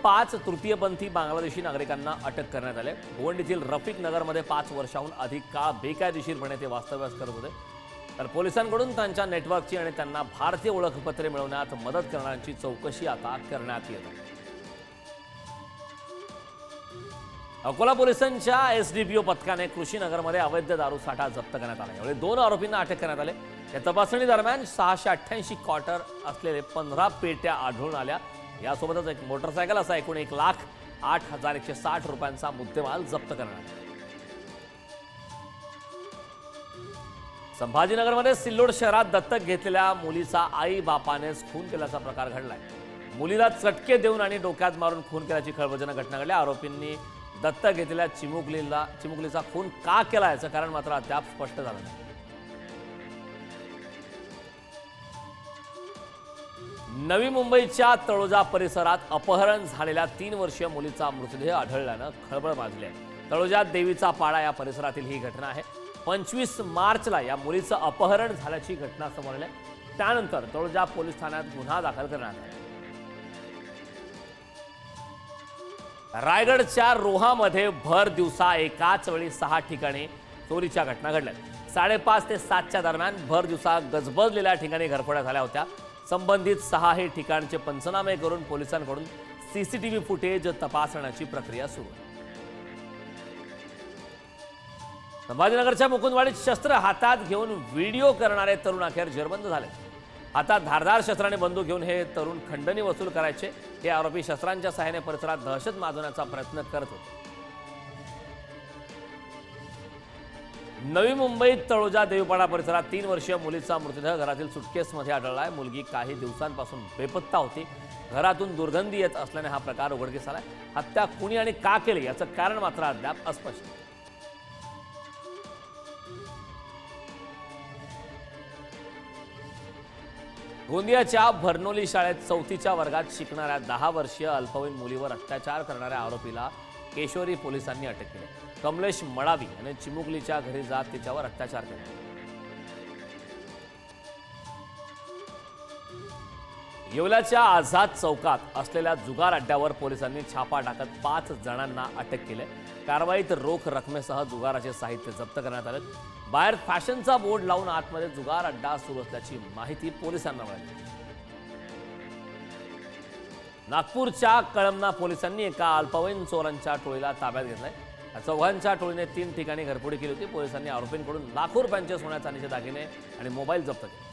5 तृतीयपंथी बांगलादेशी नागरिकांना अटक करण्यात आली। गोवंडीतील रफिक नगरमध्ये 5 वर्षांहून अधिक काळ बेकायदेशीरपणे ते वास्तव्यास करत होते। तर पोलिसांकडून त्यांच्या नेटवर्कची आणि त्यांना भारतीय ओळखपत्रे मिळवण्यात मदत करणाऱ्यांची चौकशी आता करण्यात येत आहे। अकोला पोलिसांच्या एसडीपीओ पथकाने कृषीनगरमध्ये अवैध दारू साठा जप्त करण्यात आला। यावेळी 2 आरोपींना अटक करण्यात आले। या तपासणी दरम्यान 688 क्वार्टर असलेले 15 पेट्या आढळून आल्या। यासोबतच एक मोटरसायकल असा एकूण 1,08,160 रुपयांचा मुद्देमाल जप्त करण्यात आला। संभाजीनगरमध्ये सिल्लोड शहरात दत्तक घेतलेल्या मुलीचा आई बापानेच खून केल्याचा प्रकार घडलाय। मुलीला चटके देऊन आणि डोक्यात मारून खून केल्याची खळबळजनक घटना घडली। आरोपींनी दत्तक घेतलेल्या चिमुकलीचा खून का केला याचं कारण मात्र अद्याप स्पष्ट झालं नाही। नवी मुंबईच्या तळोजा परिसरात अपहरण झालेल्या 3 वर्षीय मुलीचा मृतदेह आढळल्यानं खळबळ माजली आहे। तळोजात देवीचा पाडा या परिसरातील ही घटना आहे। 25 मार्चला या मुलीचं अपहरण झाल्याची घटना समोर आली। त्यानंतर तळोजा पोलीस ठाण्यात गुन्हा दाखल करण्यात आला। रायगडच्या रोहामध्ये भर दिवसा एकाच वेळी 6 ठिकाणी चोरीच्या घटना घडल्या। 5:30 ते 7च्या दरम्यान भर दिवसा गजबजलेल्या ठिकाणी घरफोड्या झाल्या होत्या। संबंधित 6 हे ठिकाणचे पंचनामे करून पोलिसांकडून सीसीटीव्ही फुटेज तपासण्याची प्रक्रिया सुरू आहे। संभाजीनगरच्या मुकुंदवाडीत शस्त्र हातात घेऊन व्हिडिओ करणारे तरुण अखेर जेरबंद झाले। हातात धारदार शस्त्राने बंदूक घेऊन हे तरुण खंडणी वसूल करायचे। हे आरोपी शस्त्रांच्या सहाय्याने परिसरात दहशत माजवण्याचा प्रयत्न करत होते। नवी मुंबईत तळोजा देवीपाडा परिसरात 3 वर्षीय मुलीचा मृतदेह घरातील सुटकेसमध्ये आढळला आहे। मुलगी काही दिवसांपासून बेपत्ता होती। घरातून दुर्गंधी येत असल्याने हा प्रकार उघडकीस आलाय। हत्या कुणी आणि का केली याचं कारण मात्र अद्याप अस्पष्ट आहे। गोंदियाच्या भरनोली शाळेत 4थीच्या वर्गात शिकणाऱ्या 10 वर्षीय अल्पवयीन मुलीवर अत्याचार करणाऱ्या आरोपीला केशोरी पोलिसांनी अटक केली। कमलेश मडावी याने चिमुकलीच्या घरी जात तिच्यावर अत्याचार केला। येवल्याच्या आझाद चौकात असलेल्या जुगार अड्ड्यावर पोलिसांनी छापा टाकत 5 जणांना अटक केली। कारवाईत रोख रकमेसह जुगाराचे साहित्य जप्त करण्यात आले। बाहेर फॅशनचा बोर्ड लावून आतमध्ये जुगार अड्डा सुरू असल्याची माहिती पोलिसांना मिळाली। नागपूरच्या कळमना पोलिसांनी एका अल्पवयीन चोरांच्या टोळीला ताब्यात घेतलाय। या चौघांच्या टोळीने 3 ठिकाणी घरफोडी केली होती। पोलिसांनी आरोपींकडून लाखो रुपयांचे सोन्या चांदीचे दागिने आणि मोबाईल जप्त केले।